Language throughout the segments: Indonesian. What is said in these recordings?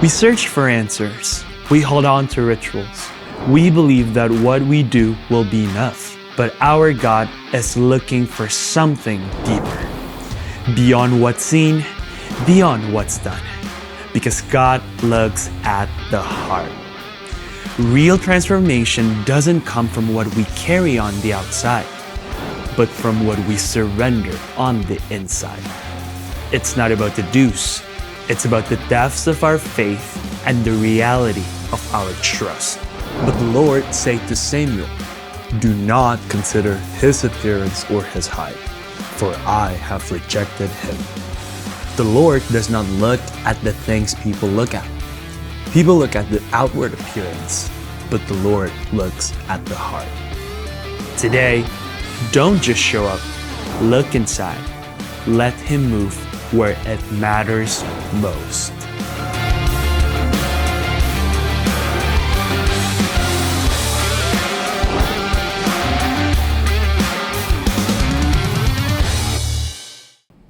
We search for answers. We hold on to rituals. We believe that what we do will be enough. But our God is looking for something deeper. Beyond what's seen, beyond what's done. Because God looks at the heart. Real transformation doesn't come from what we carry on the outside, but from what we surrender on the inside. It's not about the do's. It's about the depths of our faith and the reality of our trust. But the Lord said to Samuel, "Do not consider his appearance or his height, for I have rejected him." The Lord does not look at the things people look at. People look at the outward appearance, but the Lord looks at the heart. Today, don't just show up. Look inside. Let Him move where it matters most.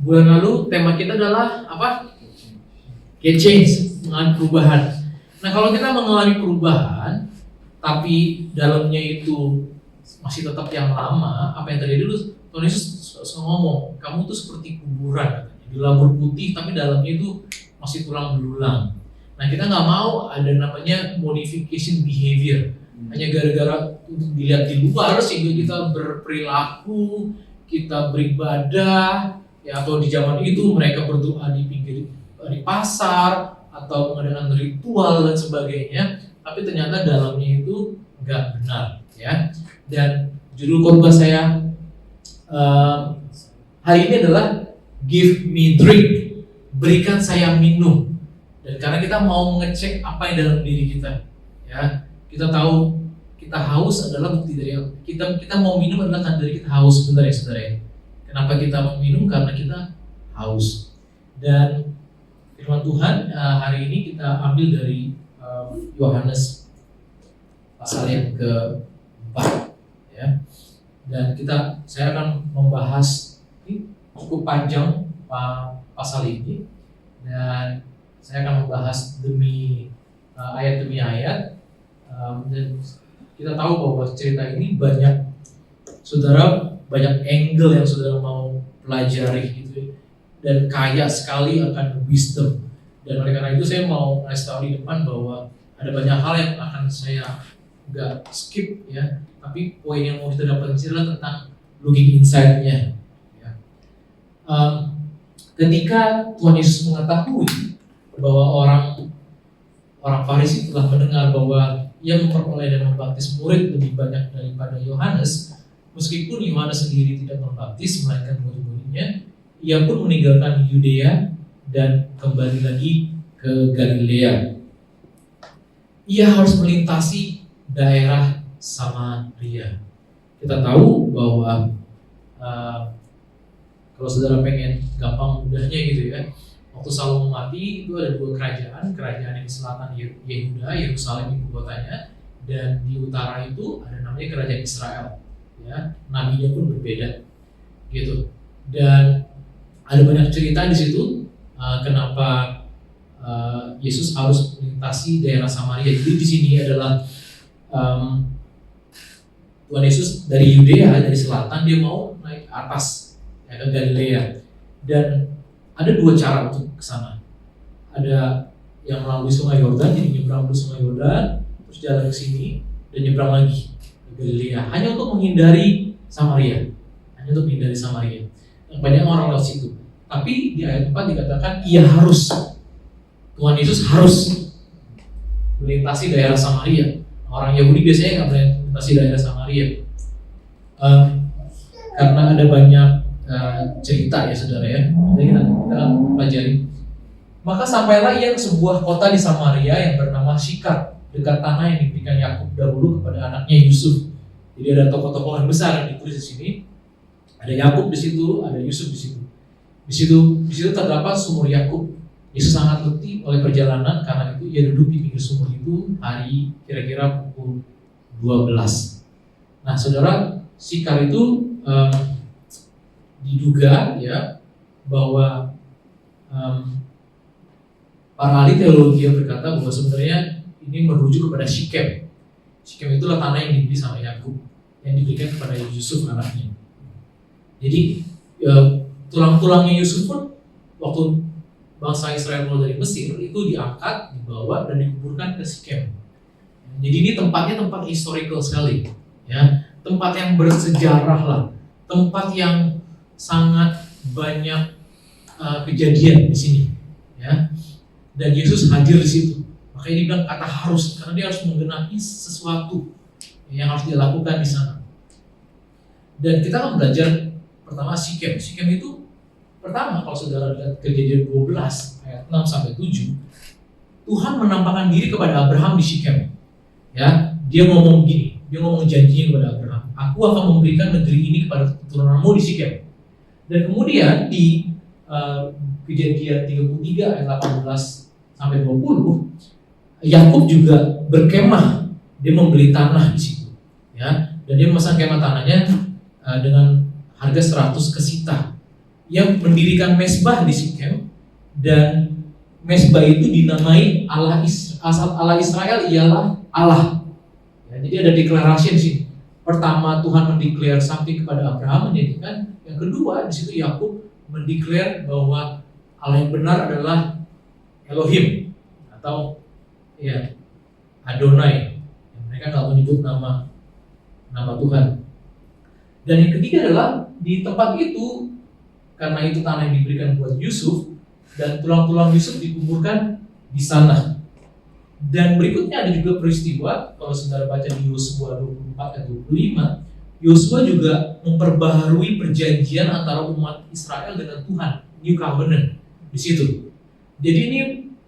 Bulan lalu tema kita adalah apa? Get change, mengalami perubahan. Nah, kalau kita mengalami perubahan, tapi dalamnya itu masih tetap yang lama, apa yang terjadi dulu? Tuhan Yesus ngomong, kamu tuh seperti kuburan, dilabur putih, tapi dalamnya itu masih tulang belulang. Nah, kita nggak mau ada namanya modification behavior, hanya gara-gara untuk dilihat di luar sehingga kita berperilaku, kita beribadah. Ya, atau di zaman itu mereka berdoa di pinggir di pasar atau mengadakan ritual dan sebagainya, tapi ternyata dalamnya itu nggak benar, ya. Dan judul khotbah saya hari ini adalah Give Me Drink, berikan saya minum. Dan karena kita mau mengecek apa yang dalam diri kita, ya, kita tahu kita haus adalah bukti dari kita mau minum adalah tanda dari kita haus, benar ya saudara. Kenapa kita meminum? Karena kita haus. Dan firman Tuhan hari ini kita ambil dari Yohanes pasal yang ke-4, ya. Dan saya akan membahas ini cukup panjang pasal ini, dan saya akan membahas ayat demi ayat. Dan kita tahu bahwa cerita ini banyak angle yang saudara mau pelajari gitu ya. Dan kaya sekali akan wisdom. Dan oleh karena itu saya mau ngasih tahu di depan bahwa ada banyak hal yang akan saya nggak skip, ya. Tapi poin yang mau kita dapat adalah tentang looking inside-nya, ya. Ketika Tuhan Yesus mengetahui bahwa orang Farisi telah mendengar bahwa ia memperoleh dan membaptis murid lebih banyak daripada Yohanes, meskipun Yohanes sendiri tidak membaptis melainkan murid-muridnya, ia pun meninggalkan Yudea dan kembali lagi ke Galilea. Ia harus melintasi daerah Samaria. Kita tahu bahwa kalau saudara pengen gampang mudahnya gitu ya, waktu Salomo mati itu ada dua kerajaan yang di selatan Yehuda, Yerusalem ibu kotanya, dan di utara itu ada namanya kerajaan Israel. Ya, nabinya pun berbeda, gitu. Dan ada banyak cerita di situ kenapa Yesus harus melintasi daerah Samaria. Jadi di sini adalah Tuhan Yesus dari Yudea, dari selatan dia mau naik ke atas, ya, ke Galilea. Dan ada dua cara untuk ke sana. Ada yang melalui Sungai Yordan, jadi nyebrang dulu Sungai Yordan, terus jalan ke sini dan nyebrang lagi Galilea, hanya untuk menghindari Samaria. Banyak orang lewat situ. Tapi di ayat 4 dikatakan Tuhan Yesus harus melintasi daerah Samaria. Orang Yahudi biasanya nggak melintasi daerah Samaria, karena ada banyak cerita, ya saudara, ya. Jadi kita akan pelajari. Maka sampailah ia ke sebuah kota di Samaria yang bernama Syikar, dekat tanah yang diberikan Yakub dahulu kepada anaknya Yusuf. Jadi ada tokoh-tokoh yang besar yang ditulis di sini. Ada Yakub di situ, ada Yusuf di situ. Di situ terdapat sumur Yakub. Yesus sangat letih oleh perjalanan, karena itu ia duduk di pinggir sumur itu hari kira-kira pukul 12. Nah, saudara, Syikar itu diduga, ya, bahwa Para ahli teologi berkata bahwa sebenarnya ini merujuk kepada Sikem. Sikem itulah tanah yang dibeli sama Yakub, yang diberikan kepada Yusuf anaknya. Jadi tulang-tulangnya Yusuf pun waktu bangsa Israel keluar dari Mesir itu diangkat, dibawa dan dikuburkan ke Sikem. Jadi ini tempatnya tempat historical sekali, ya, tempat yang bersejarah lah, tempat yang sangat banyak kejadian di sini, ya. Dan Yesus hadir di situ. Makanya dibilang kata harus, karena dia harus menggenapi sesuatu yang harus dia lakukan di sana. Dan kita akan belajar pertama Sikem. Sikem itu pertama kalau saudara lihat Kejadian 12 ayat 6 sampai 7, Tuhan menampakkan diri kepada Abraham di Sikem. Ya, dia ngomong begini, dia ngomong janjinya kepada Abraham, aku akan memberikan negeri ini kepada keturunanmu di Sikem. Dan kemudian di Kejadian 33 ayat 18 sampai 20, Yakub juga berkemah, dia membeli tanah di situ, ya, dan dia memasang kemah tanahnya dengan harga 100 kesita. Yang mendirikan mesbah di Sikem, dan mesbah itu dinamai Allah Israel ialah Allah. Ya, jadi ada declaration sih. Pertama Tuhan mendeklar something kepada Abraham, menjadikan. Yang kedua di situ Yakub mendeklar bahwa Allah yang benar adalah Elohim atau ya Adonai. Mereka nggak menyebut nama Tuhan. Dan yang ketiga adalah di tempat itu, karena itu tanah yang diberikan buat Yusuf, dan tulang-tulang Yusuf dikuburkan di sana. Dan berikutnya ada juga peristiwa, kalau saudara baca di Yosua 24 ayat 25, Yosua juga memperbaharui perjanjian antara umat Israel dengan Tuhan, New Covenant di situ. Jadi ini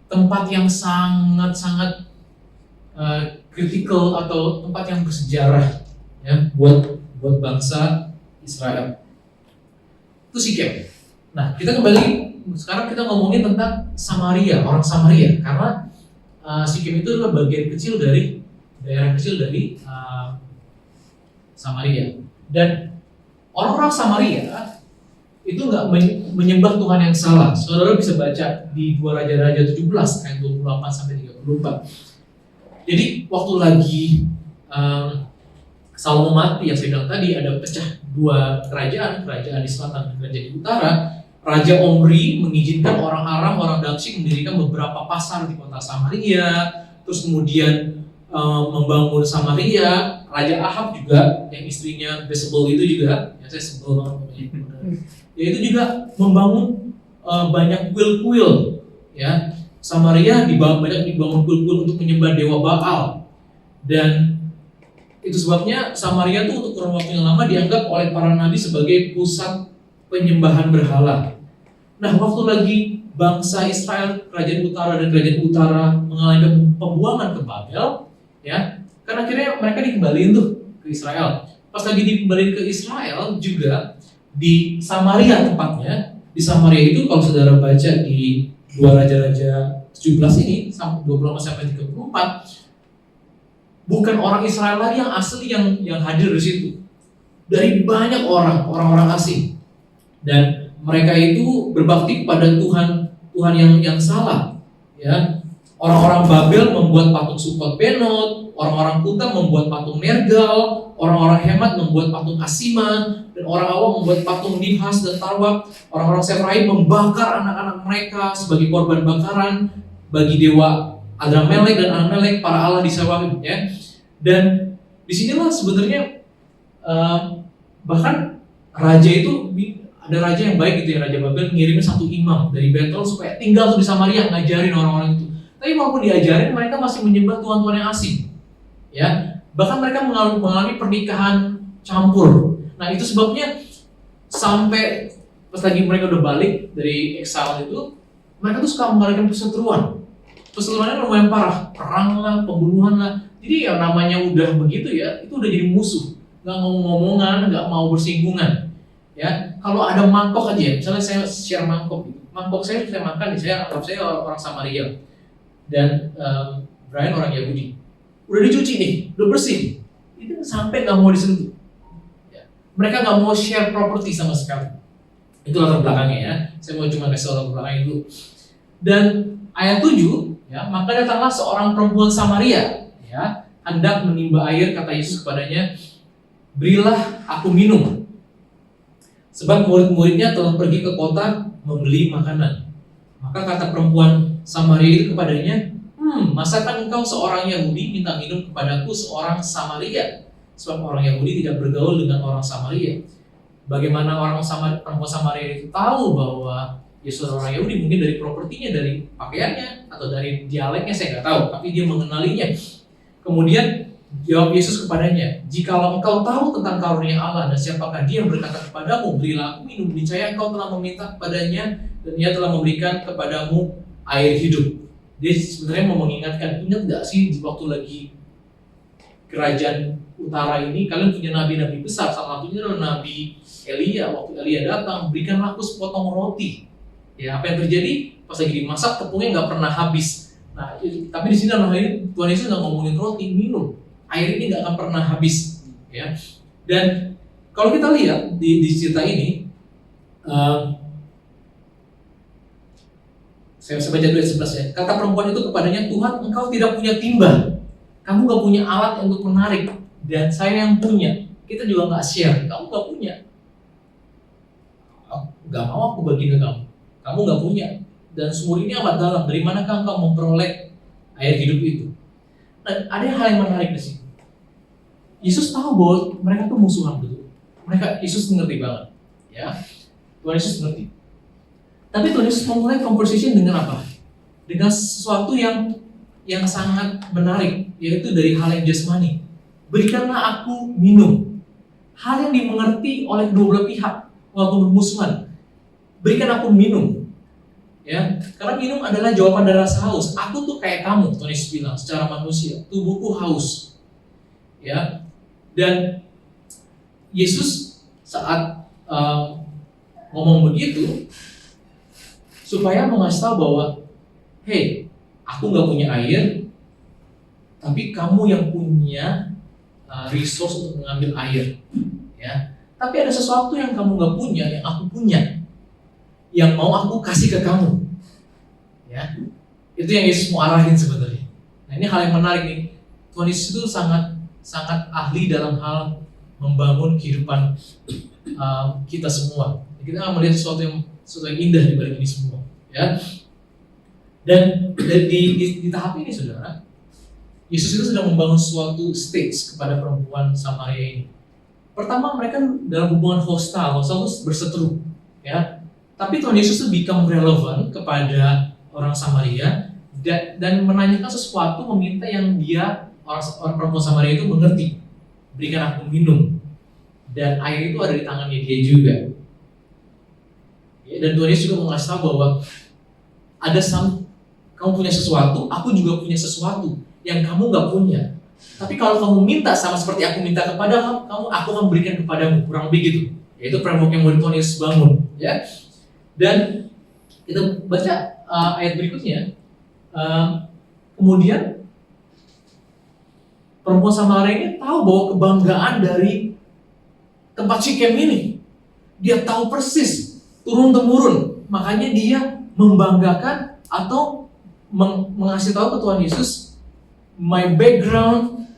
tempat yang sangat-sangat kritikal atau tempat yang bersejarah, ya, buat bangsa Israel. Itu Sikem. Nah, kita kembali sekarang kita ngomongin tentang Samaria, orang Samaria, karena Sikem itu adalah bagian kecil dari daerah kecil dari Samaria. Dan orang-orang Samaria itu nggak menyembah Tuhan yang salah. Saudara bisa baca di 2 Raja-Raja 17 ayat 28 sampai 34. Jadi waktu lagi Salomo mati, yang saya bilang tadi, ada pecah dua kerajaan di selatan dan kerajaan di utara. Raja Omri mengizinkan orang Aram, orang Damsyik mendirikan beberapa pasar di kota Samaria, terus kemudian membangun Samaria. Raja Ahab juga, yang istrinya Jezebel itu juga, yang saya sebel banget, ya itu juga membangun banyak kuil-kuil, ya. Samaria banyak dibangun kuil-kuil untuk menyembah dewa Baal, dan itu sebabnya Samaria itu untuk kurun waktu yang lama dianggap oleh para nabi sebagai pusat penyembahan berhala. Nah, waktu lagi bangsa Israel, kerajaan utara dan kerajaan utara mengalami pembuangan ke Babel, ya, karena akhirnya mereka dikembaliin tuh ke Israel. Pas lagi dikembaliin ke Israel juga di Samaria tempatnya. Di Samaria itu kalau saudara baca di 2 Raja-Raja 17 ini sampai 24 sampai 34, bukan orang Israel lagi yang asli yang hadir di situ. Dari banyak orang-orang asing. Dan mereka itu berbakti kepada Tuhan yang salah, ya. Orang-orang Babel membuat patung Sukot Benot, orang-orang Kuta membuat patung Nergal, orang-orang Hemat membuat patung Asima, dan orang Awam membuat patung Nibhas dan Tarwak. Orang-orang Sefraim membakar anak-anak mereka sebagai korban bakaran bagi dewa Adramelek dan Anamelek, para Allah di Sawahim, ya. Dan disinilah sebenarnya bahkan raja itu, ada raja yang baik gitu ya, Raja Babel ngirimin satu imam dari Betel supaya tinggal tuh di Samaria ngajarin orang-orang itu. Tapi walaupun diajarin, mereka masih menyembah tuhan-tuhan yang asing, ya. Bahkan mereka mengalami pernikahan campur. Nah, itu sebabnya sampai pas lagi mereka udah balik dari exile itu, mereka tuh suka mengadakan perseteruan. Perseteruannya lumayan parah, perang lah, pembunuhan lah. Jadi ya namanya udah begitu ya, itu udah jadi musuh. Nggak ngomong-ngomongan, nggak mau bersinggungan. Ya, kalau ada mangkok aja, misalnya saya share mangkok, mangkok saya makan, saya anggap saya orang Samaria, dan Brian orang Yahudi, udah dicuci nih, udah bersih, itu sampai nggak mau disentuh. Ya. Mereka nggak mau share properti sama sekali. Itu latar belakangnya ya. Saya mau cuma kasih latar belakang itu. Dan Ayat 7, ya, maka datanglah seorang perempuan Samaria, ya, hendak menimba air. Kata Yesus kepadanya, berilah aku minum. Sebab murid-muridnya telah pergi ke kota membeli makanan. Maka kata perempuan Samaria itu kepadanya, masakan engkau seorang Yahudi minta minum kepadaku seorang Samaria? Sebab orang Yahudi tidak bergaul dengan orang Samaria. Bagaimana perempuan Samaria itu tahu bahwa Yesus orang Yahudi? Mungkin dari propertinya, dari pakaiannya, atau dari dialeknya, saya nggak tahu. Tapi dia mengenalinya. Kemudian jawab Yesus kepadanya, jikalau engkau tahu tentang karunia Allah dan siapakah dia yang berkata kepadamu, berilah aku minum, niscaya engkau telah meminta kepadanya dan ia telah memberikan kepadamu air hidup. Dia sebenarnya mau mengingatkan, ingat gak sih di waktu lagi kerajaan utara ini, kalian punya nabi-nabi besar, salah satunya adalah Nabi Elia. Waktu Elia datang, berikanlah aku sepotong roti. Ya, apa yang terjadi? Pas lagi dimasak, tepungnya nggak pernah habis. Nah, tapi di sini dalam hal ini Tuhan Yesus nggak ngomongin roti, minum. Air ini nggak akan pernah habis. Ya. Dan kalau kita lihat di cerita ini, saya baca dulu ayat 11 ya. Kata perempuan itu kepadanya, Tuhan, engkau tidak punya timba, kamu nggak punya alat untuk menarik, dan saya yang punya. Kita juga nggak share, kamu nggak punya. Nggak mau aku bagi ke kamu nggak punya. Dan sumur ini amat dalam, dari manakah engkau memperoleh air hidup itu? Dan ada hal yang menarik di sini. Yesus tahu bahwa mereka tuh musuhan betul. Yesus mengerti banget, ya. Tuhan Yesus mengerti. Tapi Tuhan Yesus memulai conversation dengan apa? Dengan sesuatu yang sangat menarik, yaitu dari hal yang jasmani. Berikanlah aku minum. Hal yang dimengerti oleh kedua belah pihak walaupun bermusuhan. Berikan aku minum. Ya, karena minum adalah jawaban dari rasa haus. Aku tuh kayak kamu, Tuhan Yesus bilang, secara manusia, tubuhku haus. Ya. Dan Yesus saat ngomong begitu supaya mengasih tahu bahwa, hey, aku nggak punya air, tapi kamu yang punya resource untuk mengambil air, ya. Tapi ada sesuatu yang kamu nggak punya, yang aku punya, yang mau aku kasih ke kamu, ya. Itu yang Yesus mau arahin sebenarnya. Nah, ini hal yang menarik nih. Tuhan Yesus itu sangat ahli dalam hal membangun kehidupan kita semua. Kita akan melihat sesuatu yang indah di balik ini semua, ya. Dan di tahap ini, saudara, Yesus itu sedang membangun suatu stage kepada perempuan Samaria ini. Pertama, mereka dalam hubungan hostile itu berseteru, ya. Tapi Tuhan Yesus itu become relevant kepada orang Samaria dan menanyakan sesuatu, meminta yang dia orang perempuan Samaria itu mengerti. Berikan aku minum. Dan air itu ada di tangannya dia juga. Ya, dan Tuhan Yesus juga mengasih tahu bahwa kamu punya sesuatu, aku juga punya sesuatu yang kamu gak punya. Tapi kalau kamu minta sama seperti aku minta kepada kamu, aku akan berikan kepadamu. Kurang lebih gitu. Yaitu framework yang mau Tuhan Yesus bangun, ya. Dan kita baca ayat berikutnya. Kemudian perempuan Samaria ini tahu bahwa kebanggaan dari tempat Sikem ini, dia tahu persis turun temurun. Makanya dia membanggakan atau mengasih tahu ke Tuhan Yesus, my background,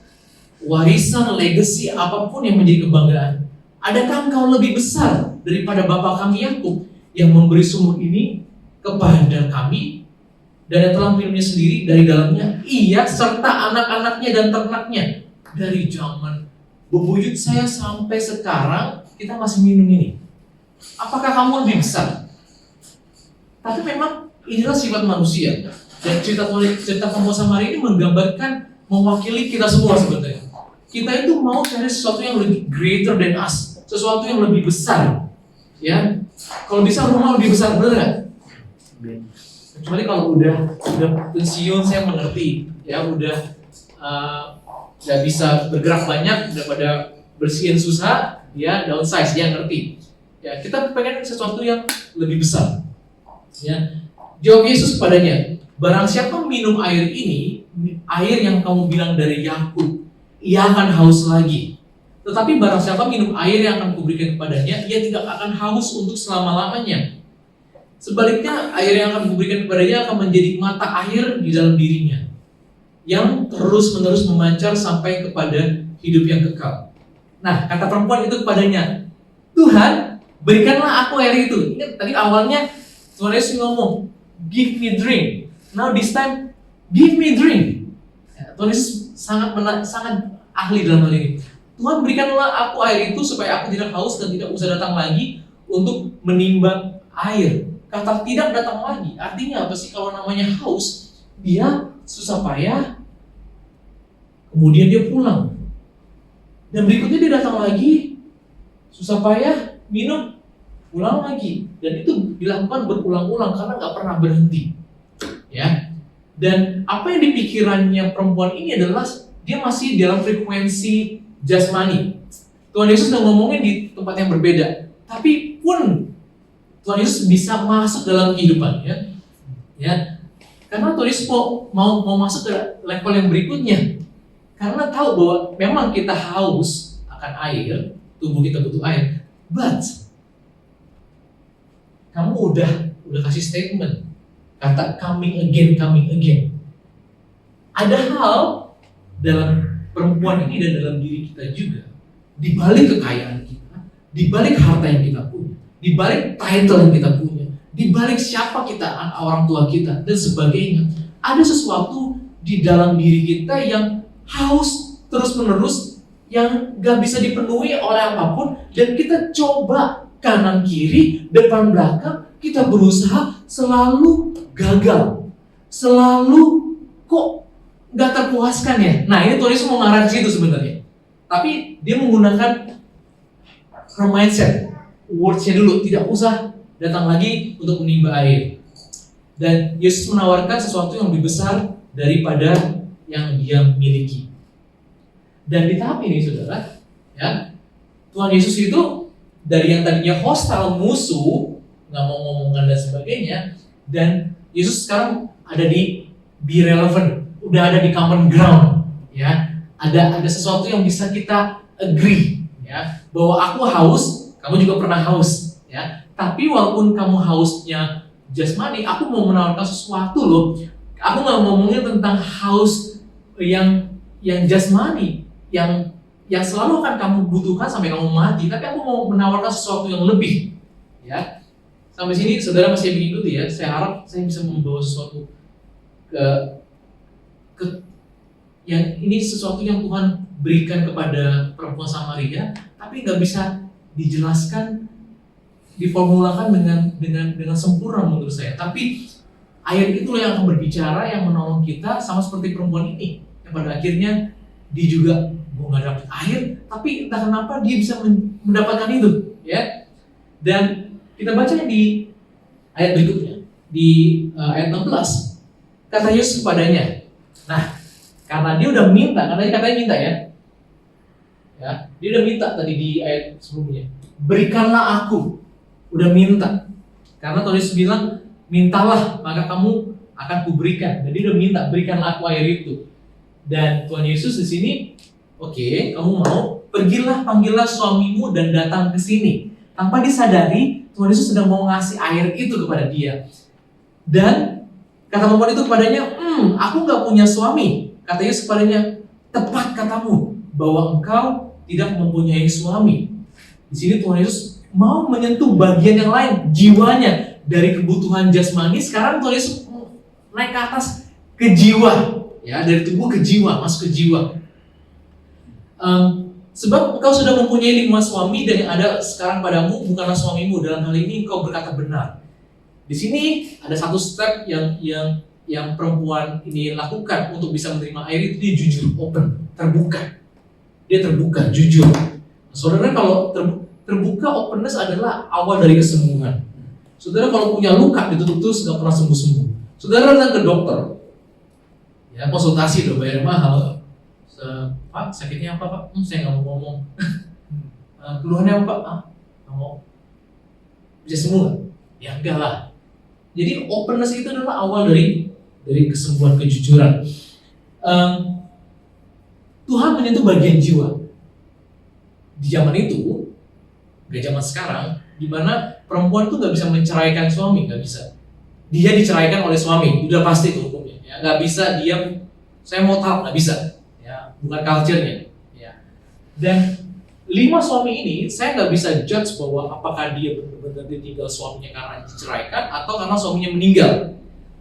warisan, legacy, apapun yang menjadi kebanggaan. Adakah engkau lebih besar daripada bapa kami Yakub yang memberi sumur ini kepada kami dan yang telah minumnya sendiri dari dalamnya, ia serta anak-anaknya dan ternaknya. Dari zaman bebuyut saya sampai sekarang kita masih minum ini. Apakah kamu lebih besar? Tapi memang inilah sifat manusia. Dan cerita perempuan Samaria ini menggambarkan, mewakili kita semua sebenarnya. Kita itu mau cari sesuatu yang lebih greater than us, sesuatu yang lebih besar. Ya, kalau bisa rumah lebih besar, benar nggak? Kecuali kalau udah pensiun, saya mengerti. Ya, udah nggak bisa bergerak banyak, udah pada bersihin susah, ya downsize, dia ngerti. Ya, kita pengen sesuatu yang lebih besar. Ya, jawab Yesus kepadanya, barang siapa minum air ini, air yang kamu bilang dari Yakub, ia akan haus lagi. Tetapi barang siapa minum air yang akan kuberikan kepadanya, ia tidak akan haus untuk selama-lamanya. Sebaliknya, air yang akan diberikan kepadanya akan menjadi mata air di dalam dirinya, yang terus-menerus memancar sampai kepada hidup yang kekal. Nah, kata perempuan itu kepadanya, Tuhan, berikanlah aku air itu. Ingat tadi awalnya Tuhan Yesus ngomong, give me drink. Now this time, give me drink. Ya, Tuhan Yesus sangat ahli dalam hal ini. Tuhan, berikanlah aku air itu supaya aku tidak haus dan tidak usah datang lagi untuk menimbang air. Kata tidak datang lagi, artinya apa sih? Kalau namanya haus, dia susah payah, kemudian dia pulang. Dan berikutnya dia datang lagi, susah payah, minum, pulang lagi. Dan itu dilakukan berulang-ulang karena nggak pernah berhenti. Ya. Dan apa yang dipikirannya perempuan ini adalah dia masih dalam frekuensi jasmani. Tuhan Yesus sudah ngomongin di tempat yang berbeda. Tapi pun Tuhan Yesus bisa masuk dalam kehidupan, ya. Karena Tuhan Yesus mau masuk ke level yang berikutnya. Karena tahu bahwa memang kita haus akan air, tubuh kita butuh air. But kamu udah kasih statement, kata coming again. Ada hal dalam perempuan ini dan dalam diri kita juga, di balik kekayaan kita, di balik harta yang kita punya, di balik title yang kita punya, di balik siapa kita, orang tua kita dan sebagainya, ada sesuatu di dalam diri kita yang haus terus-menerus, yang gak bisa dipenuhi oleh apapun, dan kita coba kanan kiri, depan belakang, kita berusaha selalu gagal, selalu kok gak terpuaskan ya. Nah, ini Tuhan Yesus mau ngarah ke situ sebenarnya, tapi dia menggunakan mindset, words-nya dulu, tidak usah datang lagi untuk menimba air. Dan Yesus menawarkan sesuatu yang lebih besar daripada yang dia miliki. Dan di tahap ini, saudara, ya, Tuhan Yesus itu dari yang tadinya hostile, musuh, nggak mau ngomongkan dan sebagainya, dan Yesus sekarang ada di be relevant, udah ada di common ground, ya, ada sesuatu yang bisa kita agree, ya, bahwa aku haus, kamu juga pernah haus, ya, tapi walaupun kamu hausnya jasmani, aku mau menawarkan sesuatu loh. Aku nggak ngomongin tentang haus yang jasmani, yang selalu akan kamu butuhkan sampai kamu mati, tapi aku mau menawarkan sesuatu yang lebih, ya. Sampai sini saudara masih mengikuti ya. Saya harap saya bisa membawa sesuatu ke yang ini, sesuatu yang Tuhan berikan kepada perempuan Samaria, tapi nggak bisa dijelaskan, diformulakan dengan sempurna menurut saya. Tapi air itulah yang akan berbicara, yang menolong kita, sama seperti perempuan ini yang pada akhirnya dia juga nggak dapat air, tapi entah kenapa dia bisa mendapatkan itu, ya. Dan kita baca di ayat berikutnya, di ayat 16, kata Yesus kepadanya. Nah, karena dia udah minta, karena dia katanya minta ya, dia udah minta tadi di ayat sebelumnya, berikanlah aku, udah minta. Karena Tuhan Yesus bilang, mintalah maka kamu akan kuberikan. Jadi udah minta, berikanlah aku air itu. Dan Tuhan Yesus di sini, oke, kamu mau, pergilah, panggillah suamimu dan datang ke sini. Tanpa disadari, Tuhan Yesus sedang mau ngasih air itu kepada dia. Dan kata perempuan itu kepadanya, aku gak punya suami. Kata Yesus kepadanya, tepat katamu bahwa engkau tidak mempunyai suami. Di sini Tuhan Yesus mau menyentuh bagian yang lain, jiwanya. Dari kebutuhan jasmani, sekarang Tuhan Yesus naik ke atas ke jiwa, ya, dari tubuh ke jiwa, masuk ke jiwa. Sebab engkau sudah mempunyai 5 suami dan yang ada sekarang padamu bukanlah suamimu. Dalam hal ini engkau berkata benar. Di sini ada satu step yang perempuan ini lakukan untuk bisa menerima air itu, dia jujur, open, terbuka. Dia terbuka, jujur. Saudara, kalau terbuka, openness adalah awal dari kesembuhan. Saudara kalau punya luka ditutup terus nggak pernah sembuh-sembuh. Saudara datang ke dokter, ya, konsultasi udah bayar mahal. Pak, sakitnya apa Pak? Saya nggak mau ngomong. Keluhannya apa Pak? Nggak mau. Bisa sembuh? Ya enggak lah. Jadi openness itu adalah awal dari kesembuhan, kejujuran. Tuhan menyentuh bagian jiwa. Di zaman itu, gak zaman sekarang, di mana perempuan tuh nggak bisa menceraikan suami, nggak bisa. Dia diceraikan oleh suami, udah pasti tuh hukumnya. Ya, nggak bisa dia, saya mau tahu, nggak bisa. Ya, bukan culture-nya. Ya. Dan 5 suami ini, saya nggak bisa judge bahwa apakah dia benar-benar ditinggal suaminya karena diceraikan atau karena suaminya meninggal.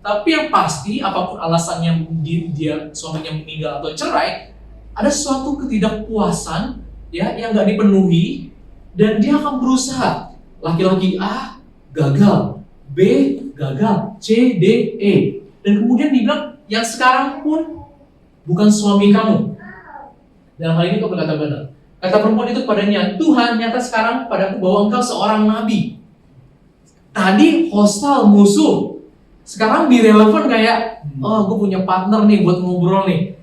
Tapi yang pasti, apapun alasannya dia suaminya meninggal atau cerai, ada suatu ketidakpuasan ya yang nggak dipenuhi, dan dia akan berusaha. Laki-laki A gagal, B gagal, C, D, E, dan kemudian dibilang yang sekarang pun bukan suami kamu. Dalam hal ini kau berkata benar. Kata perempuan itu kepadanya, Tuhan, nyata sekarang padaku bahwa engkau seorang nabi. Tadi hostile, musuh. Sekarang direlevan kayak, oh gue punya partner nih buat ngobrol nih.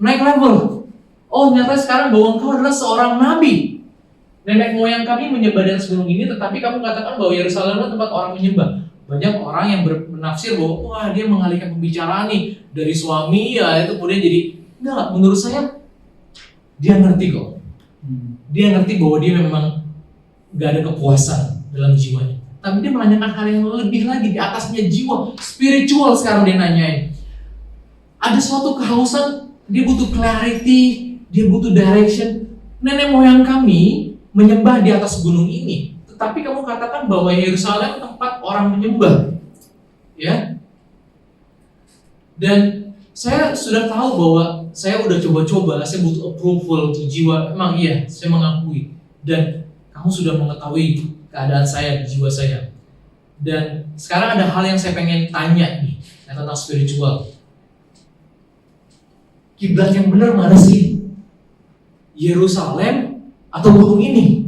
Naik level. Oh nyata sekarang bahwa engkau adalah seorang nabi. Nenek moyang kami menyembah di atas gunung ini, tetapi kamu katakan bahwa Yerusalem adalah tempat orang menyembah. Banyak orang yang menafsir bahwa, wah dia mengalihkan pembicaraan nih dari suami ya itu kemudian jadi, enggak, menurut saya dia ngerti kok. Dia ngerti bahwa dia memang gak ada kepuasan dalam jiwanya. Tapi dia menanyakan hal yang lebih lagi di atasnya jiwa, spiritual sekarang dia nanyain. Ada suatu kehausan, dia butuh clarity, dia butuh direction. Nenek moyang kami menyembah di atas gunung ini, tetapi kamu katakan bahwa Yerusalem tempat orang menyembah. Ya. Dan saya sudah tahu bahwa saya udah coba-coba, saya butuh approval untuk jiwa. Emang iya, saya mengakui. Dan kamu sudah mengetahui keadaan saya, jiwa saya. Dan sekarang ada hal yang saya pengen tanya nih, tentang spiritual. Kiblat yang benar mana sih? Yerusalem atau gunung ini?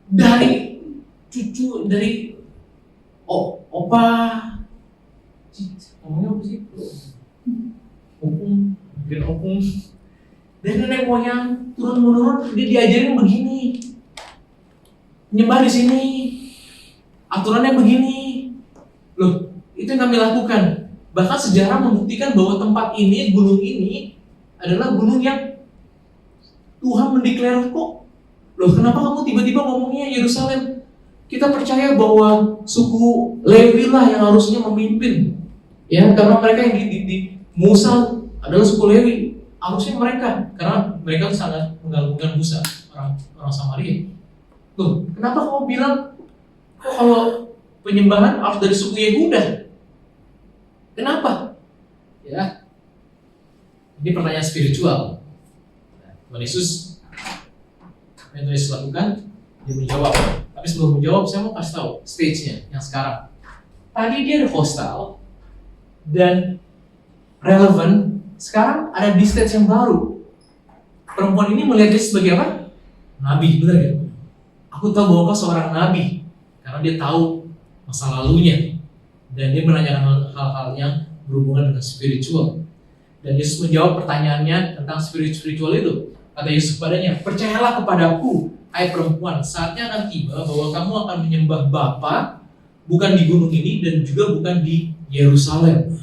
Dari cucu, dari opa, ngomongnya apa sih? Opung. Dan nenek moyang turun-menurun dia diajarin begini. Nyembah di sini. Aturannya begini. Loh, itu yang kami lakukan. Bahkan sejarah membuktikan bahwa tempat ini, gunung ini adalah gunung yang Tuhan mendeklar kok. Loh, kenapa kamu tiba-tiba ngomongnya Yerusalem? Kita percaya bahwa suku Lewi lah yang harusnya memimpin. Ya, karena mereka yang di Musa adalah suku Lewi, harusnya mereka, karena mereka sangat menggabungkan Musa, orang Samaria. Loh, kenapa kamu bilang kok kalau penyembahan harus dari suku Yehuda? Kenapa? Ya, ini pertanyaan spiritual. Tuhan Yesus, yang Tuhan Yesus lakukan, dia menjawab. Tapi sebelum menjawab, saya mau kasih tahu stage-nya yang sekarang. Tadi dia ada hostile dan relevan. Sekarang ada di stage yang baru. Perempuan ini melihat dia sebagai apa? Nabi, benar gak? Aku tahu bahwa kau seorang nabi karena dia tahu masa lalunya dan dia menanyakan hal-hal yang berhubungan dengan spiritual. Dan Yesus menjawab pertanyaannya tentang spiritual itu. Kata Yesus kepadanya, percayalah kepadaku, hai perempuan, saatnya akan tiba bahwa kamu akan menyembah Bapa bukan di gunung ini dan juga bukan di Yerusalem.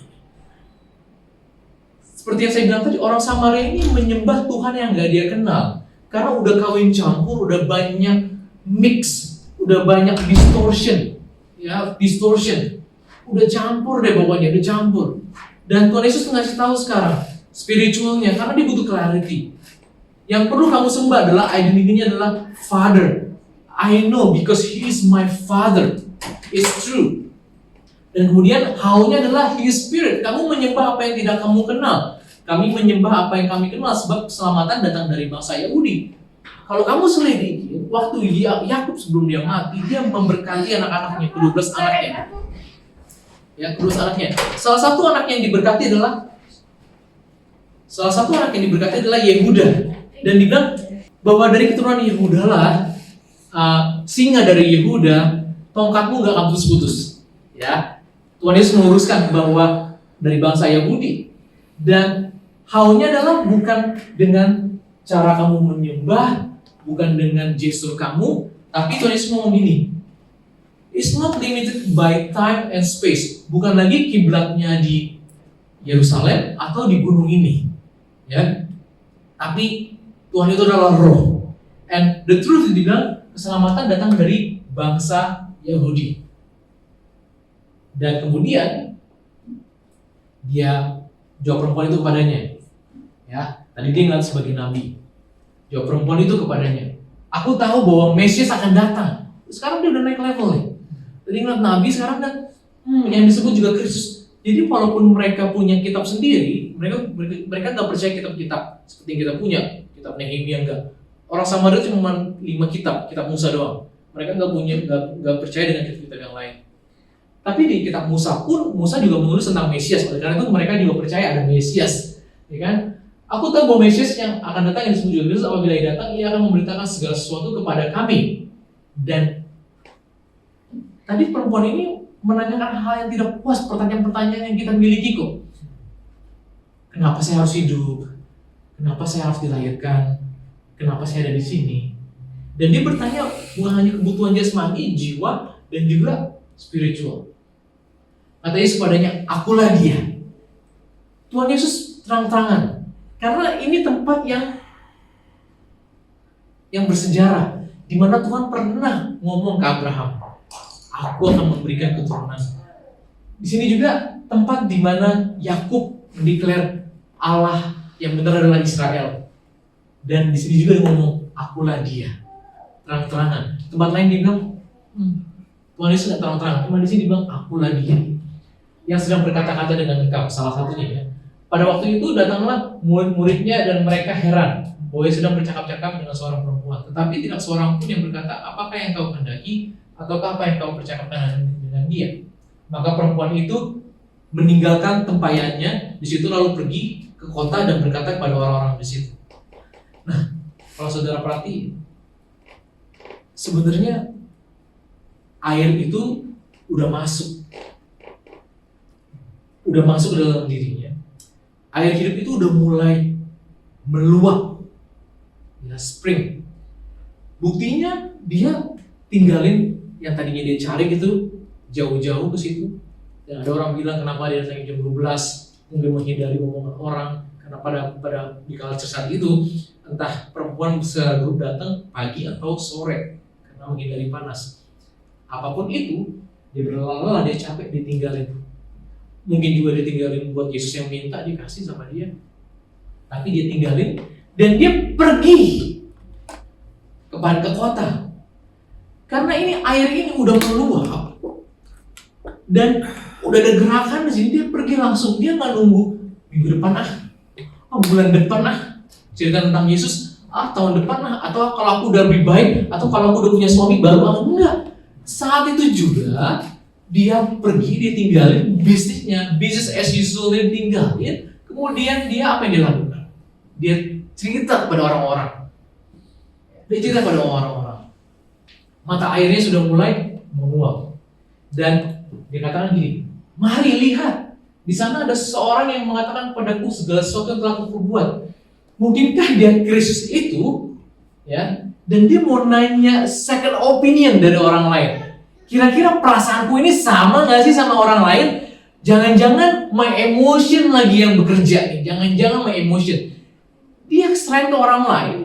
Seperti yang saya bilang tadi, orang Samaria ini menyembah Tuhan yang gak dia kenal. Karena udah kawin campur, udah banyak mix, udah banyak distortion. Ya, distortion. Udah campur deh pokoknya, udah campur. Dan Tuhan Yesus ngasih tahu sekarang, spiritualnya, karena dia butuh clarity. Yang perlu kamu sembah adalah, identity-nya adalah Father. I know because He is my Father. It's true. Dan kemudian how-nya adalah His Spirit. Kamu menyembah apa yang tidak kamu kenal. Kami menyembah apa yang kami kenal sebab keselamatan datang dari bangsa Yahudi. Kalau kamu selidiki, waktu Yakub sebelum dia mati, dia memberkati anak-anaknya, ke-12 anaknya. Ya, ke-12 anaknya. Salah satu anak yang diberkati adalah Yehuda. Dan dibilang bahwa dari keturunan Yehuda lah, singa dari Yehuda, tongkatmu gak akan putus-putus. Ya, Tuhan Yesus meluruskan bahwa dari bangsa Yahudi. Dan how-nya adalah bukan dengan cara kamu menyembah, bukan dengan gestur kamu, tapi Tuhan Yesus ngomong gini, it's not limited by time and space. Bukan lagi kiblatnya di Yerusalem atau di gunung ini, ya. Tapi Tuhan itu adalah roh. And the truth dibilang keselamatan datang dari bangsa Yahudi. Dan kemudian dia jawab perempuan itu kepadanya. Ya, tadi dia ngeliat sebagai nabi. Jawab perempuan itu kepadanya, aku tahu bahwa Mesias akan datang. Sekarang dia udah naik level nih. Tadi ngeliat nabi, sekarang dan yang disebut juga Kristus. Jadi walaupun mereka punya kitab sendiri, mereka nggak percaya kitab-kitab seperti yang kita punya. Kitab Nehemia enggak. Orang Samaria cuma 5 kitab Musa doang. Mereka nggak percaya dengan kitab-kitab yang lain. Tapi di kitab Musa pun, Musa juga menulis tentang Mesias. Oleh karena itu mereka juga percaya ada Mesias, ya kan? Aku tahu bahwa Mesias yang akan datang yang disebut juga Kristus, apabila ia datang, ia akan memberitakan segala sesuatu kepada kami. Dan tadi perempuan ini menanyakan hal yang tidak puas, pertanyaan-pertanyaan yang kita miliki kok. Kenapa saya harus hidup? Kenapa saya harus dilahirkan? Kenapa saya ada di sini? Dan dia bertanya bukan hanya kebutuhan jasmani, jiwa, dan juga spiritual. Kata Yesus padanya, akulah dia. Tuhan Yesus terang-terangan. Karena ini tempat yang bersejarah, di mana Tuhan pernah ngomong ke Abraham, aku akan memberikan keturunan. Di sini juga tempat di mana Yakub mendeklar Allah yang benar adalah Israel. Dan di sini juga dia ngomong, akulah dia. Terang-terangan. Tempat lain dia bilang, Tuhan Yesus tidak terang-terangan. Cuma di sini dia bilang, akulah dia yang sedang berkata-kata dengan engkau. Salah satunya ya. Pada waktu itu datanglah murid-muridnya dan mereka heran bahwa ia sedang bercakap-cakap dengan seorang perempuan. Tetapi tidak seorang pun yang berkata, apakah yang kau kehendaki? Ataukah apa yang kau percakapkan dengan dia? Maka perempuan itu meninggalkan tempayannya di situ lalu pergi ke kota dan berkata kepada orang-orang di situ. Nah, kalau saudara perhati, sebenarnya air itu udah masuk ke dalam dirinya. Air hidup itu udah mulai meluap, ya, spring. Buktinya dia tinggalin yang tadinya dia cari gitu jauh-jauh ke situ. Dan ada orang bilang kenapa dia datang jam 12, mungkin menghindari omongan orang, karena pada di culture saat itu entah perempuan secara grup datang pagi atau sore karena menghindari panas. Apapun itu, dia berlelah, dia capek, ditinggalin. Mungkin juga ditinggalin buat Yesus yang minta dikasih sama dia, tapi dia tinggalin dan dia pergi ke kota. Karena ini air ini udah meluap dan udah ada gerakan di sini, dia pergi langsung. Dia nggak nunggu minggu depan bulan depan cerita tentang Yesus tahun depan atau kalau aku udah lebih baik atau kalau aku udah punya suami baru enggak. Saat itu juga dia pergi, dia tinggalin bisnisnya, business as usual dia tinggalin. Kemudian dia apa yang dia lakukan? Dia cerita kepada orang-orang. Mata airnya sudah mulai menguap. Dan dia katakan gini, mari lihat, di sana ada seseorang yang mengatakan padaku segala sesuatu yang telah aku perbuat. Mungkinkah dia Kristus itu? Ya, dan dia mau nanya second opinion dari orang lain. Kira-kira perasaanku ini sama gak sih sama orang lain? Jangan-jangan my emotion lagi yang bekerja nih. Jangan-jangan my emotion. Dia selain ke orang lain,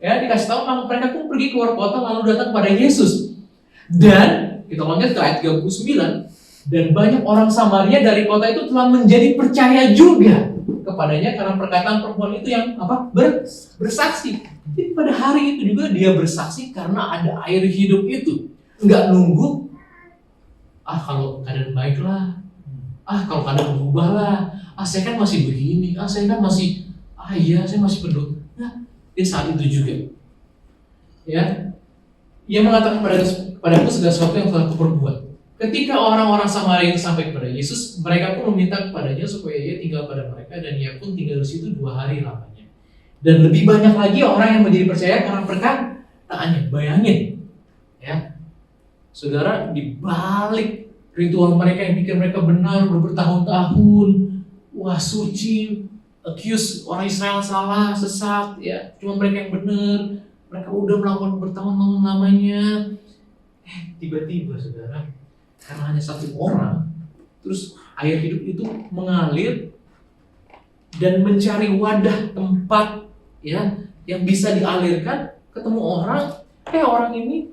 ya, dikasih tahu mereka pun pergi keluar kota lalu datang pada Yesus. Dan kita loncat ke ayat 39. Dan banyak orang Samaria dari kota itu telah menjadi percaya juga kepadanya karena perkataan perempuan itu yang bersaksi. Jadi pada hari itu juga dia bersaksi karena ada air hidup itu. Enggak nunggu kalau keadaan baik lah, kalau keadaan berubah lah, saya kan masih begini, saya kan masih iya saya masih penuh. Nah, dia saat itu juga ya, ia mengatakan padaku segala sesuatu yang telah kuperbuat. Ketika orang-orang Samaria itu sampai kepada Yesus, mereka pun meminta kepadanya supaya ia tinggal pada mereka, dan ia pun tinggal di situ 2 hari lamanya. Dan lebih banyak lagi orang yang menjadi percaya karena perkataannya. Bayangin, ya, saudara, di balik ritual mereka yang pikir mereka benar udah bertahun-tahun, wah suci, accuse orang Israel salah, sesat, ya, cuma mereka yang benar, mereka udah melakukan bertahun-tahun lamanya. Tiba-tiba saudara, karena hanya satu orang, terus air hidup itu mengalir dan mencari wadah tempat, ya, yang bisa dialirkan. Ketemu orang, orang ini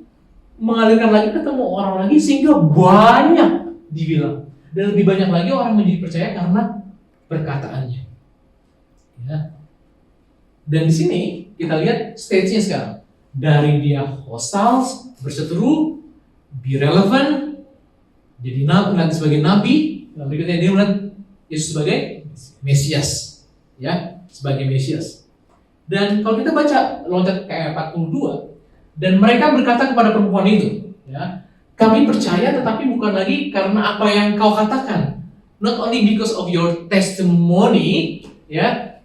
mengalirkan lagi, ketemu orang lagi, sehingga banyak dibilang. Dan lebih banyak lagi orang menjadi percaya karena perkataannya. Ya. Dan di sini kita lihat stage-nya sekarang. Dari dia hostile, berseteru, be relevant, jadi nabi sebagai nabi, dan berikutnya dia melihat Yesus sebagai Mesias, ya, sebagai Mesias. Dan kalau kita baca loncat ke ayat 42, dan mereka berkata kepada perempuan itu, ya, kami percaya tetapi bukan lagi karena apa yang kau katakan, not only because of your testimony, ya,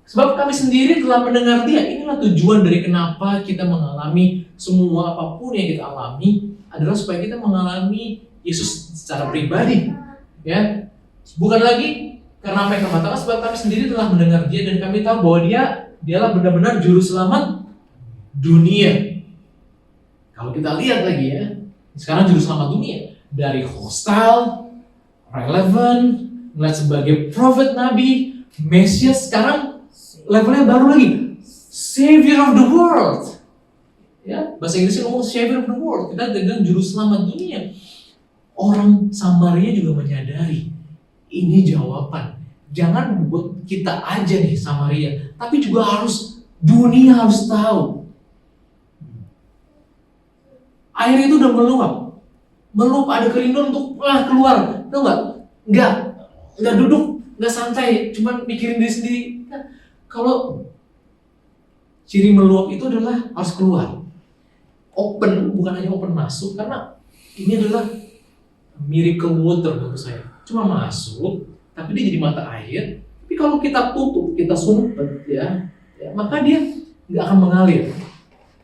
sebab kami sendiri telah mendengar dia. Inilah tujuan dari kenapa kita mengalami semua apapun yang kita alami, adalah supaya kita mengalami Yesus secara pribadi, ya. Bukan lagi karena apa yang kami katakan, sebab kami sendiri telah mendengar dia dan kami tahu bahwa dialah benar-benar juru selamat dunia. Kalau kita lihat lagi, ya, sekarang juru selamat dunia dari hostile, relevant, melihat sebagai prophet, nabi, Mesias, sekarang levelnya baru lagi, Savior of the world. Ya, bahasa Inggrisnya ngomong Savior of the world. Kita dengan juru selamat dunia. Orang Samaria juga menyadari ini jawaban. Jangan buat kita aja nih Samaria, tapi juga harus dunia harus tahu. Air itu udah meluap, ada kerinduan untuk keluar. Tahu nggak duduk, nggak santai, cuman mikirin diri sendiri. Kalau ciri meluap itu adalah harus keluar. Open, bukan hanya open masuk, karena ini adalah miracle water menurut saya. Cuma masuk, tapi dia jadi mata air. Tapi kalau kita tutup, kita sumpet, ya, maka dia nggak akan mengalir.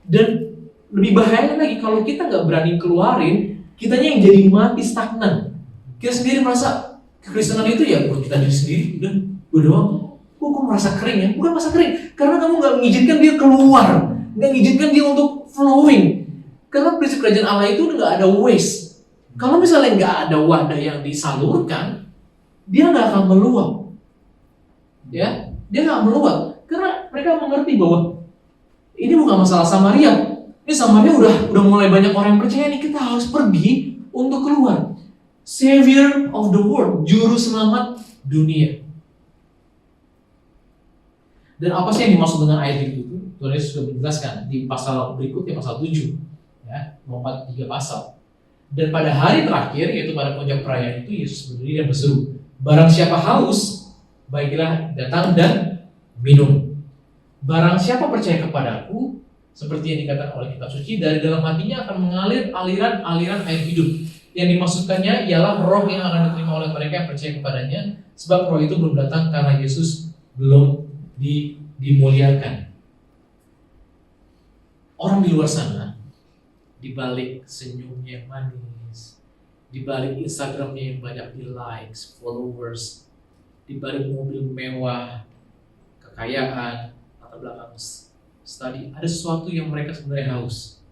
Dan lebih bahaya lagi kalau kita nggak berani keluarin, kitanya yang jadi mati stagnan. Kita sendiri merasa kekristenan itu ya buat kita diri sendiri, udah gue doang. Kok merasa kering ya? Bukan merasa kering, karena kamu nggak mengizinkan dia keluar, nggak mengizinkan dia untuk flowing. Karena prinsip kerajaan Allah itu nggak ada waste. Kalau misalnya nggak ada wadah yang disalurkan, dia nggak akan meluap. Ya, dia nggak meluap, karena mereka mengerti bahwa ini bukan masalah Samaria. Ini Samaria udah mulai banyak orang yang percaya nih, kita harus pergi untuk keluar. Savior of the world, juru selamat dunia. Dan apa sih yang dimaksud dengan ayat itu? Tuhan Yesus sudah menjelaskan di pasal berikutnya, pasal 7, ya, melompat 3 pasal. Dan pada hari terakhir, yaitu pada puncak perayaan itu, Yesus berdiri dan berseru, barang siapa haus, baiklah datang dan minum. Barang siapa percaya kepadaku, seperti yang dikatakan oleh kitab suci, dari dalam hatinya akan mengalir aliran-aliran air hidup. Yang dimaksudkannya ialah roh yang akan diterima oleh mereka yang percaya kepadanya, sebab roh itu belum datang karena Yesus belum dimuliakan. Orang di luar sana, di balik senyumnya yang manis, di balik Instagramnya yang banyak di likes, followers, di balik mobil mewah, kekayaan, latar belakang study, ada sesuatu yang mereka sebenarnya haus.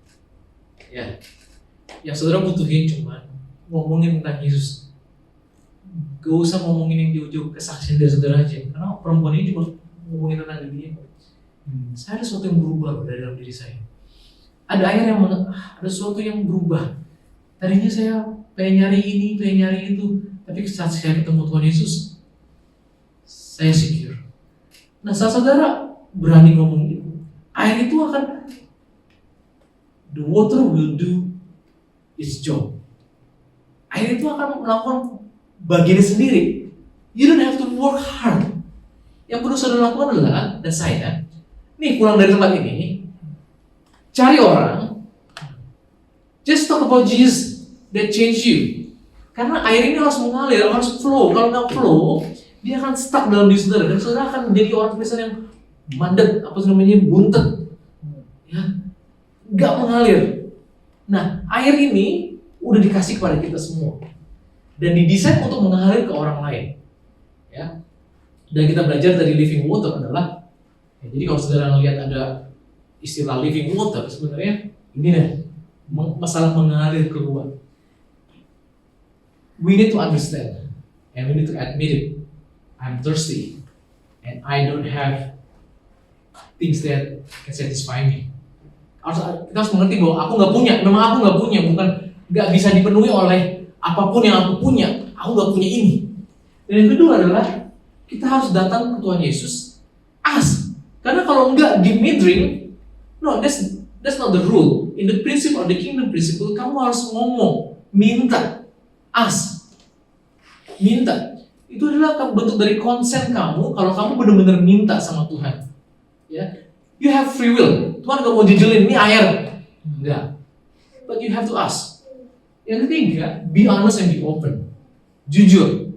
Ya, yang saudara butuhin cuma ngomongin tentang Yesus. Gak usah ngomongin yang jauh-jauh kesaksian dari saudara aja, karena perempuan ini cuma ngomongin tentang dirinya. Saya ada sesuatu yang berubah dari dalam diri saya. Ada sesuatu yang berubah. Tadinya saya pengen nyari ini, pengen nyari itu, tapi saat saya ketemu Tuhan Yesus, saya secure. Nah, saat saudara berani ngomong itu, air itu akan, the water will do its job. Air itu akan melakukan bagiannya sendiri. You don't have to work hard. Yang perlu saudara lakukan adalah, dan saya, nih pulang dari tempat ini, cari orang, just talk about Jesus that change you. Karena air ini harus mengalir, harus flow. Kalau nggak flow, dia akan stuck dalam diri saudara, dan saudara akan menjadi orang Kristen yang mandet, buntet, ya, nggak mengalir. Nah, air ini udah dikasih kepada kita semua, dan didesain untuk mengalir ke orang lain, ya. Dan kita belajar dari living water adalah, ya, jadi kalau saudara melihat ada istilah living water, sebenarnya ini deh, masalah mengalir keluar. We need to understand, and we need to admit it. I'm thirsty, and I don't have things that can satisfy me. Kita harus mengerti bahwa aku nggak punya, memang aku nggak punya, bukan nggak bisa dipenuhi oleh apapun yang aku punya. Aku nggak punya ini. Dan yang kedua adalah kita harus datang ke Tuhan Yesus, ask. Karena kalau enggak give me drink, no, that's not the rule. In the principle, the kingdom principle, kamu harus ngomong, minta, ask, minta. Itu adalah bentuk dari konsen kamu kalau kamu benar-benar minta sama Tuhan. Ya, you have free will. Tuhan gak mau jejelin ini air, enggak. But you have to ask. Yang ketiga, be honest and be open. Jujur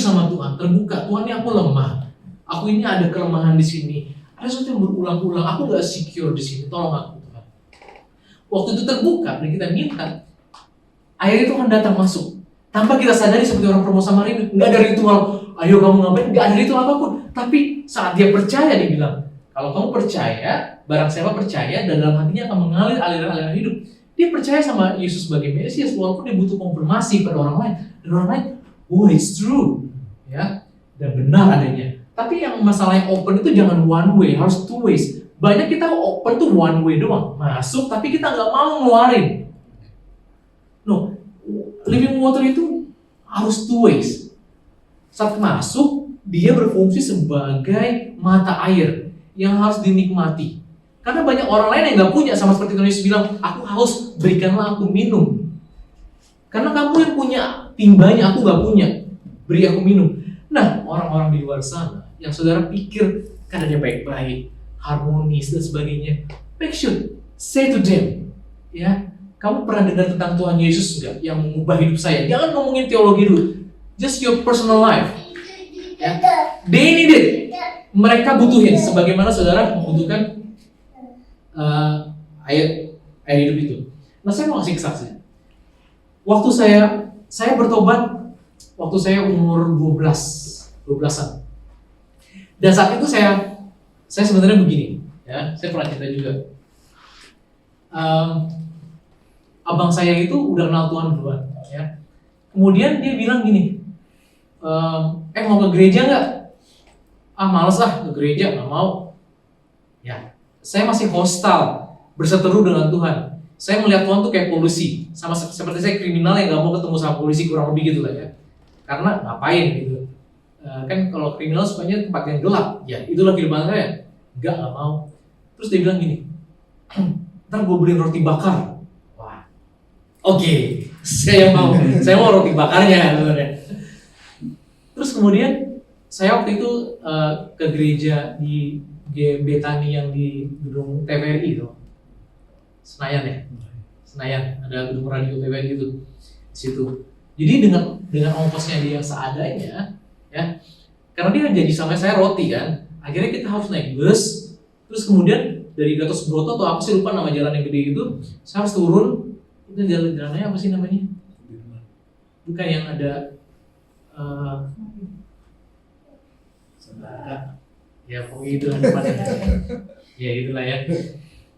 sama Tuhan, terbuka. Tuhan, ini aku lemah. Aku ini ada kelemahan di sini. Ada sesuatu yang berulang-ulang. Aku gak secure di sini. Tolong aku, Tuhan. Waktu itu terbuka dan kita minta, air itu akan datang masuk. Tanpa kita sadari seperti orang perempuan Samaria, nggak ada ritual. Ayo kamu ngapain? Nggak ada ritual apapun. Tapi saat dia percaya, dia bilang, kalau kamu percaya, barang siapa percaya dan dalam hatinya akan mengalir aliran-aliran hidup. Dia percaya sama Yesus sebagai Mesias, walaupun dia butuh konfirmasi pada orang lain. Dan orang lain, oh it's true, ya, dan benar adanya. Tapi yang masalahnya open itu jangan one way, harus two ways. Banyak kita open tuh one way doang, masuk tapi kita nggak mau ngeluarin. No, living water itu harus two ways. Saat masuk, dia berfungsi sebagai mata air yang harus dinikmati. Karena banyak orang lain yang nggak punya, sama seperti Tuhan Yesus bilang, aku haus, berikanlah aku minum. Karena kamu yang punya timbanya, aku nggak punya, beri aku minum. Nah, orang-orang di luar sana yang saudara pikir keadaannya baik-baik, harmonis dan sebagainya, make sure say to them, ya, kamu pernah dengar tentang Tuhan Yesus nggak yang mengubah hidup saya? Jangan ngomongin teologi dulu, just your personal life. Ya. They need it. Mereka butuhin, sebagaimana saudara membutuhkan air hidup itu. Nah, saya mau kasih kesaksian. Waktu saya bertobat waktu saya umur 12-an. Dan saat itu saya sebenarnya begini, ya, saya pernah cerita juga. Abang saya itu udah kenal Tuhan duluan, ya. Kemudian dia bilang gini, mau ke gereja nggak? Males lah ke gereja, nggak mau. Ya, saya masih hostile, berseteru dengan Tuhan. Saya melihat Tuhan tuh kayak polusi, sama seperti saya kriminal yang nggak mau ketemu sama polisi, kurang lebih gitu lah ya. Karena ngapain gitu? Kan kalau kriminal sukanya tempat yang gelap, ya itulah kehidupan saya. Nggak mau. Terus dia bilang gini, ntar gue beliin roti bakar. Wah, oke, saya mau roti bakarnya sebenarnya. Terus kemudian saya waktu itu ke gereja di Betani yang di gedung TVRI itu, Senayan, ada gedung radio TVRI itu di situ. Jadi dengan ongkosnya dia seadanya, ya, karena dia janji sama saya roti kan, akhirnya kita harus naik bus, terus kemudian dari Gatot Subroto atau apa sih, lupa nama jalan yang gede itu, saya harus turun. Itu jalannya apa sih namanya? Bukan yang ada ya pokoknya itu depannya. Ya itulah ya.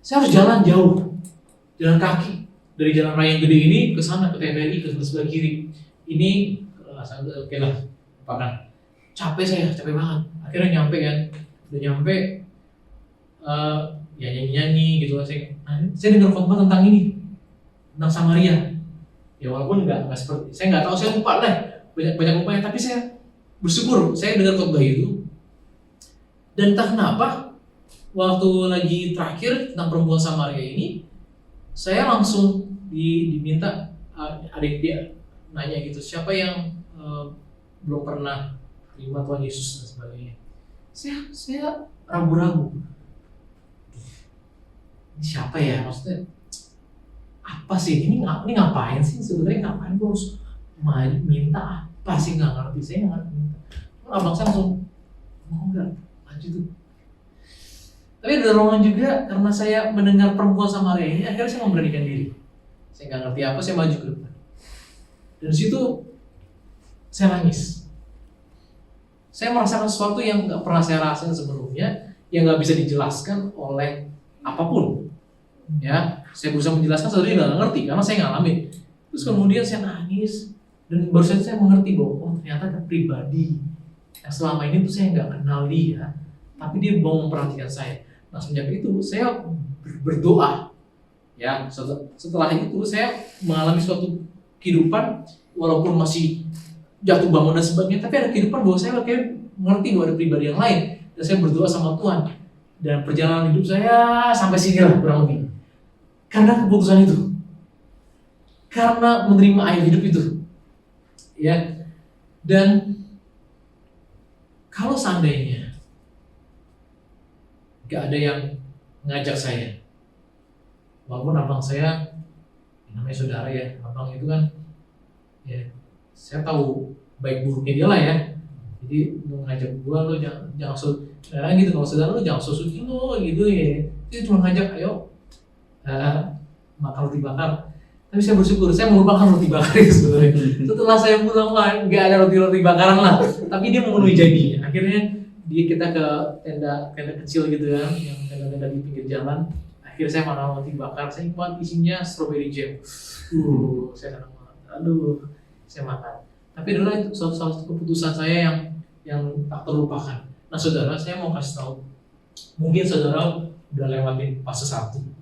Saya harus jalan jauh, jalan kaki dari jalan raya yang gede ini ke sana, ke TVRI, ke sebelah kiri. Ini oke lah, lupakan. Capek banget. Akhirnya nyampe kan, udah nyampe, ya nyanyi gitu lah. Saya dengar khotbah tentang ini, tentang Samaria. Ya walaupun nggak seperti, saya nggak tahu, saya lupa lah, banyak lupanya. Tapi saya bersyukur, saya dengar khotbah itu. Dan entah kenapa, waktu lagi terakhir tentang perempuan Samaria ini, saya langsung diminta, adik dia nanya gitu, siapa yang belum pernah terima Tuhan Yesus dan sebagainya. Saya ragu-ragu. Ini siapa ya? Maksudnya apa sih? Ini ngapain sih? Sebenarnya ngapain gue harus minta apa sih? Nggak ngerti. Saya nggak ngerti minta. Abang saya langsung mau nggak lanjut tuh. Tapi ada dorongan juga karena saya mendengar perempuan Samaria ini, akhirnya saya memberanikan diri. Saya nggak ngerti apa, saya maju ke depan. Dan di situ saya nangis. Saya merasakan sesuatu yang nggak pernah saya rasain sebelumnya, yang nggak bisa dijelaskan oleh apapun. Ya, saya berusaha menjelaskan, saudara nggak ngerti karena saya ngalamin. Terus kemudian saya nangis dan baru saja saya mengerti bahwa ternyata ada pribadi yang selama ini tuh saya nggak kenal dia, tapi dia mau memperhatikan saya. Nah semenjak itu saya berdoa Ya, setelah itu saya mengalami suatu kehidupan walaupun masih jatuh bangun dan sebagainya, tapi ada kehidupan bahwa saya kayak mengerti bahwa ada pribadi yang lain dan saya berdoa sama Tuhan dan perjalanan hidup saya sampai sini lah kurang lebih karena keputusan itu, karena menerima air hidup itu, ya. Dan kalau seandainya gak ada yang ngajak saya, walaupun abang saya namanya saudara ya, abang itu kan ya saya tahu baik buruknya dia lah ya, jadi mau ngajak gua lo jangan saudara gitu, kalau saudara lo jangan suci lo gitu ya, dia cuma ngajak ayo makan roti bakar, tapi saya bersyukur saya melupakan roti bakar itu sebenarnya. Setelah saya pulang nggak ada roti bakaran lah, tapi dia memenuhi janjinya. Akhirnya kita ke tenda kecil gitu kan, yang tenda di pinggir jalan. Akhirnya saya makan roti bakar, saya buat isinya strawberry jam. Saya senang banget. Aduh, saya makan. Tapi adalah itu salah satu keputusan saya yang tak terlupakan. Nah saudara, saya mau kasih tahu, mungkin saudara udah lewatin fase 1,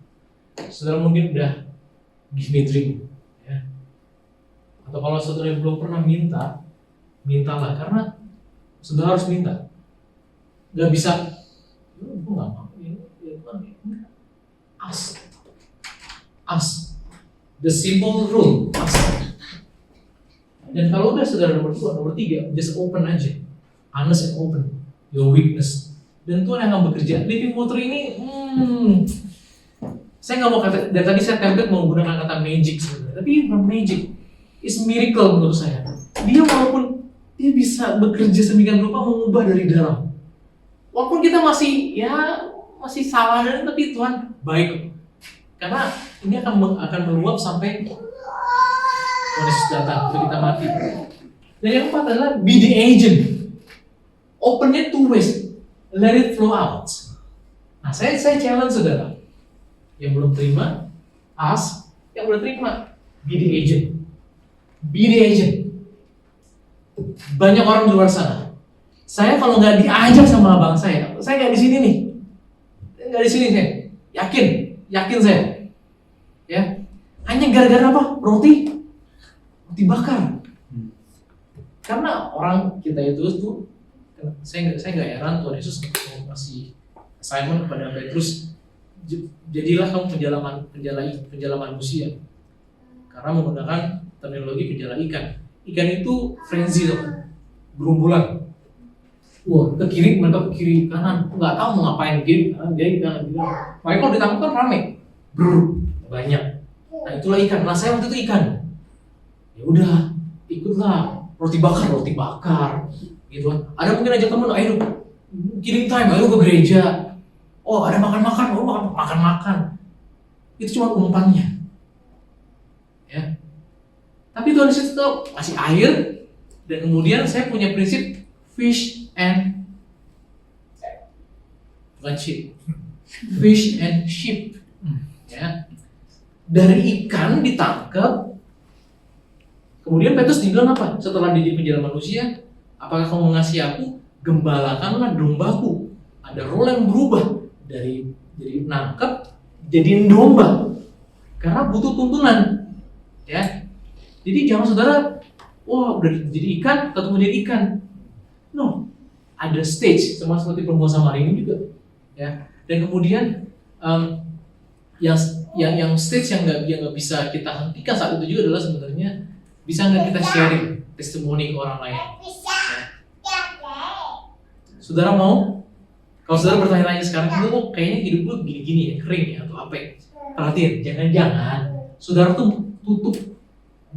saudara mungkin udah give me drink, ya. Atau kalau saudara belum pernah mintalah, karena saudara harus minta. Gak bisa, gue nggak mau ini, ask. The simple rule, ask. Dan kalau udah saudara nomor 3, just open aja, honest and open your weakness. Dan Tuhan yang akan bekerja. Living water ini, saya nggak mau kata, dari tadi saya tempet mau menggunakan kata magic sebenarnya, tapi bukan magic, it's miracle menurut saya. Dia walaupun dia bisa bekerja sedemikian rupa mengubah dari dalam. Walaupun kita masih salah dan tapi Tuhan baik. Karena ini akan meluap sampai Tuhan Yesus datang untuk kita mati. Dan yang keempat adalah be the agent. Open-nya 2 ways. Let it flow out. Nah, saya challenge saudara. Yang belum terima, ask. Yang udah terima, be the agent. Be the agent. Banyak orang di luar sana. Saya kalau nggak diajak sama abang saya nggak di sini nih. Nggak di sini saya. Yakin saya. Ya. Hanya gara-gara apa? Roti bakar. Karena orang kita itu tuh, saya nggak heran Tuhan Yesus masih assignment kepada Petrus, jadilah kamu penjala manusia, karena menggunakan terminologi penjala ikan. Ikan itu frenzy loh, gerumbulan. Wah, ke kiri, mereka ke kiri, kanan, nggak tahu mau ngapain, kiri kanan, dia kanan. Makanya kalau ditangkap kan rame, banyak. Nah itulah ikan. Nah saya waktu itu ikan. Ya udah, ikutlah roti bakar, gitu kan. Ada mungkin aja temen, ayo killing time, ayo ke gereja. Oh ada makan, makan. Itu cuma umpannya, ya. Tapi Tuhan Yesus itu kasih air, dan kemudian saya punya prinsip fish and sheep, ya. Dari ikan ditangkap, kemudian Petrus dibilang apa? Setelah dia di penjara manusia, apakah kamu mengasihi aku? Gembalakanlah dombaku. Ada role yang berubah dari nangkep jadi domba, karena butuh tuntunan, ya. Jadi jangan saudara, wah udah jadi ikan, ketemu jadi ikan. No, ada stage, sama seperti perempuan Samaria ini juga, ya. Dan kemudian yang stage yang nggak bisa kita hentikan saat itu juga adalah sebenarnya bisa nggak kita sharing testimoni ke orang lain. Ya. Saudara mau? Kalau saudara bertanya-tanya sekarang, itu kayaknya hidup lu gini-gini ya, kering ya, atau apa ya? Perhatiin, jangan-jangan saudara tuh tutup.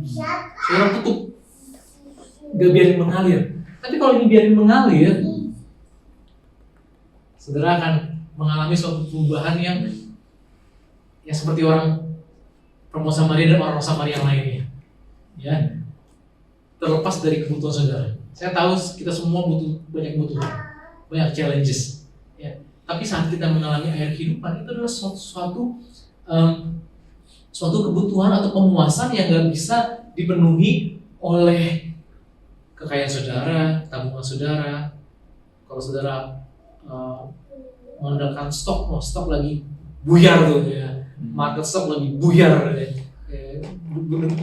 Saudara tutup, gak biarin mengalir. Tapi kalau ini biarin mengalir, saudara akan mengalami suatu perubahan yang seperti orang perempuan Samaria dan orang Samaria yang lainnya, ya. Terlepas dari kebutuhan saudara, saya tahu kita semua banyak challenges, ya. Tapi saat kita mengalami air kehidupan, itu adalah suatu kebutuhan atau pemuasan yang nggak bisa dipenuhi oleh kekayaan saudara, tabungan saudara. Kalau saudara mengandalkan stok lagi buyar tuh, ya. market stock lagi buyar ya.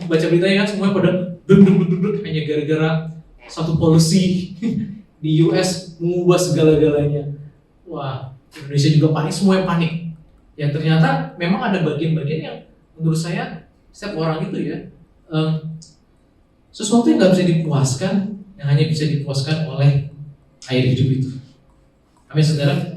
Baca beritanya kan semuanya pada deg hanya gara-gara satu policy di US mengubah segala-galanya. Wah, Indonesia juga panik, semuanya panik. Ya ternyata memang ada bagian-bagian yang menurut saya setiap orang itu ya sesuatu yang nggak bisa dipuaskan, yang hanya bisa dipuaskan oleh air hidup itu. Amin saudara.